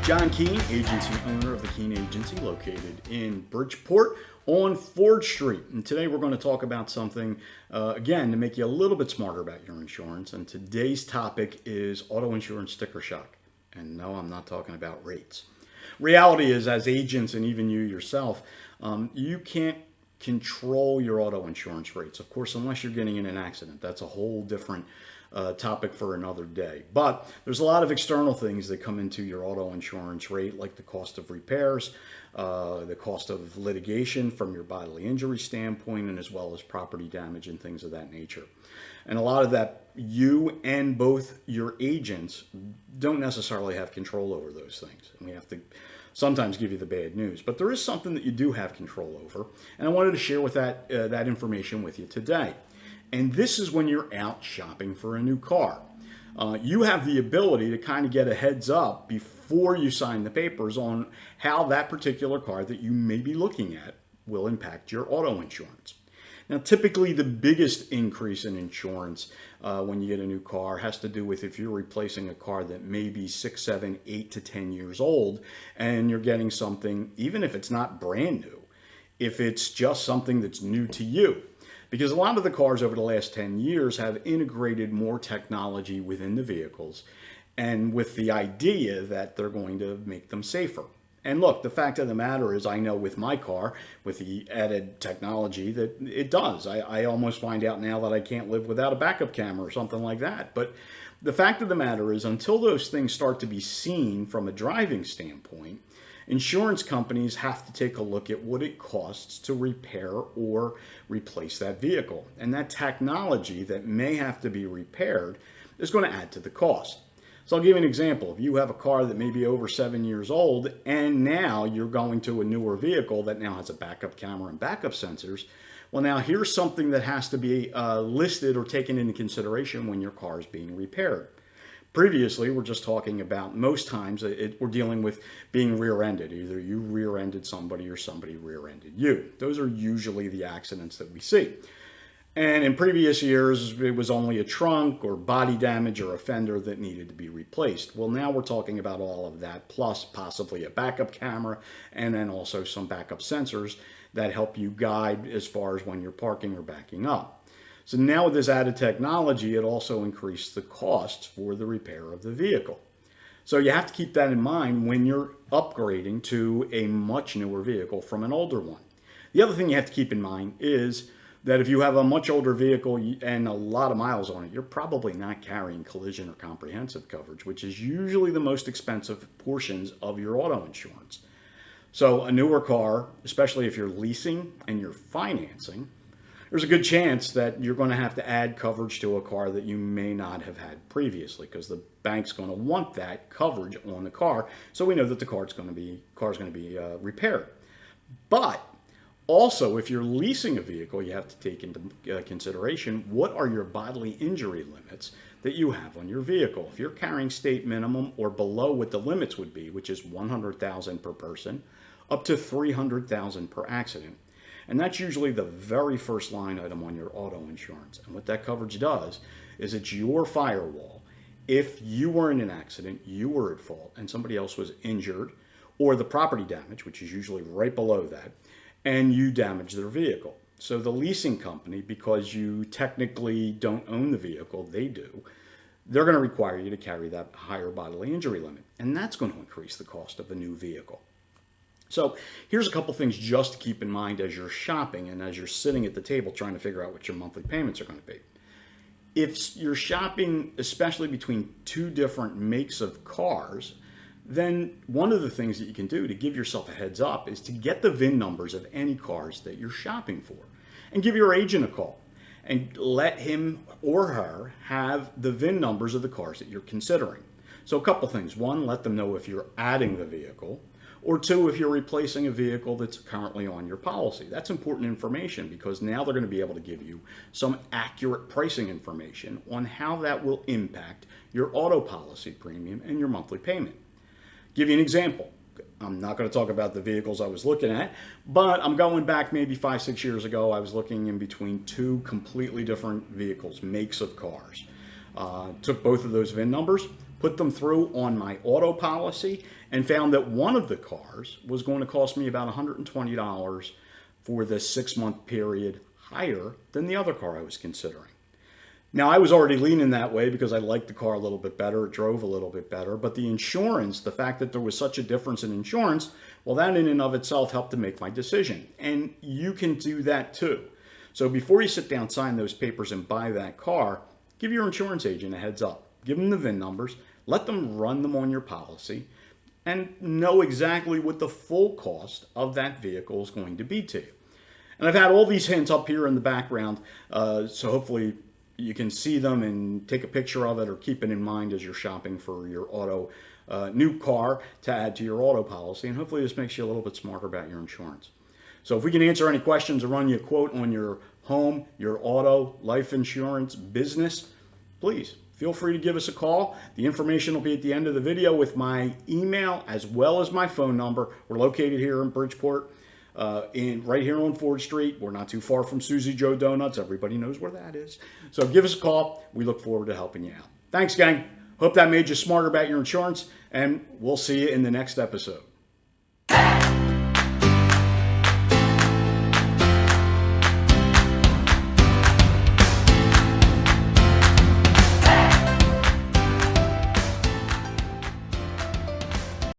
John Keene, agency owner of the Keene Agency, located in Bridgeport on Ford Street. And today we're going to talk about something, again, to make you a little bit smarter about your insurance. And today's topic is auto insurance sticker shock. And no, I'm not talking about rates. Reality is, as agents and even you yourself, you can't control your auto insurance rates. Of course, unless you're getting in an accident. That's a whole different topic for another day. But there's a lot of external things that come into your auto insurance rate, like the cost of repairs, the cost of litigation from your bodily injury standpoint, and as well as property damage and things of that nature. And a lot of that, you and both your agents don't necessarily have control over those things. And we have to sometimes give you the bad news. But there is something that you do have control over. And I wanted to share with that information with you today. And this is when you're out shopping for a new car. You have the ability to kind of get a heads up before you sign the papers on how that particular car that you may be looking at will impact your auto insurance. Now, typically the biggest increase in insurance when you get a new car has to do with if you're replacing a car that may be 6, 7, 8 to 10 years old, and you're getting something, even if it's not brand new, if it's just something that's new to you. Because a lot of the cars over the last 10 years have integrated more technology within the vehicles, and with the idea that they're going to make them safer. And look, the fact of the matter is, I know with my car, with the added technology, that it does. I almost find out now that I can't live without a backup camera or something like that. But the fact of the matter is, until those things start to be seen from a driving standpoint, insurance companies have to take a look at what it costs to repair or replace that vehicle. And that technology that may have to be repaired is going to add to the cost. So I'll give you an example. If you have a car that may be over 7 years old and now you're going to a newer vehicle that now has a backup camera and backup sensors, well, now here's something that has to be listed or taken into consideration when your car is being repaired. Previously, we're just talking about, most times we're dealing with being rear-ended. Either you rear-ended somebody or somebody rear-ended you. Those are usually the accidents that we see. And in previous years, it was only a trunk or body damage or a fender that needed to be replaced. Well, now we're talking about all of that, plus possibly a backup camera, and then also some backup sensors that help you guide as far as when you're parking or backing up. So now with this added technology, it also increased the costs for the repair of the vehicle. So you have to keep that in mind when you're upgrading to a much newer vehicle from an older one. The other thing you have to keep in mind is that if you have a much older vehicle and a lot of miles on it, you're probably not carrying collision or comprehensive coverage, which is usually the most expensive portions of your auto insurance. So a newer car, especially if you're leasing and you're financing, there's a good chance that you're going to have to add coverage to a car that you may not have had previously, because the bank's going to want that coverage on the car, so we know that the car's going to be repaired. But also, if you're leasing a vehicle, you have to take into consideration what are your bodily injury limits that you have on your vehicle. If you're carrying state minimum or below what the limits would be, which is $100,000 per person, up to $300,000 per accident. And that's usually the very first line item on your auto insurance. And what that coverage does is it's your firewall. If you were in an accident, you were at fault, and somebody else was injured, or the property damage, which is usually right below that, and you damage their vehicle. So the leasing company, because you technically don't own the vehicle, they do, they're going to require you to carry that higher bodily injury limit. And that's going to increase the cost of a new vehicle. So here's a couple things just to keep in mind as you're shopping and as you're sitting at the table trying to figure out what your monthly payments are going to be. If you're shopping, especially between two different makes of cars, then one of the things that you can do to give yourself a heads up is to get the VIN numbers of any cars that you're shopping for and give your agent a call and let him or her have the VIN numbers of the cars that you're considering. So a couple things. One, let them know if you're adding the vehicle. Or two, if you're replacing a vehicle that's currently on your policy. That's important information because now they're going to be able to give you some accurate pricing information on how that will impact your auto policy premium and your monthly payment. Give you an example. I'm not going to talk about the vehicles I was looking at, but I'm going back maybe 5, 6 years ago. I was looking in between two completely different vehicles, makes of cars. Took both of those VIN numbers, put them through on my auto policy, and found that one of the cars was going to cost me about $120 for the 6-month period higher than the other car I was considering. Now, I was already leaning that way because I liked the car a little bit better. It drove a little bit better. But the insurance, the fact that there was such a difference in insurance, well, that in and of itself helped to make my decision. And you can do that too. So before you sit down, sign those papers, and buy that car, give your insurance agent a heads up. Give them the VIN numbers. Let them run them on your policy and know exactly what the full cost of that vehicle is going to be to you. And I've had all these hints up here in the background, so hopefully you can see them and take a picture of it or keep it in mind as you're shopping for your auto new car to add to your auto policy. And hopefully this makes you a little bit smarter about your insurance. So if we can answer any questions or run you a quote on your home, your auto, life insurance, business, please feel free to give us a call. The information will be at the end of the video with my email as well as my phone number. We're located here in Bridgeport. Right here on Ford Street. We're not too far from Susie Joe Donuts. Everybody knows where that is. So give us a call. We look forward to helping you out. Thanks, gang. Hope that made you smarter about your insurance, and we'll see you in the next episode.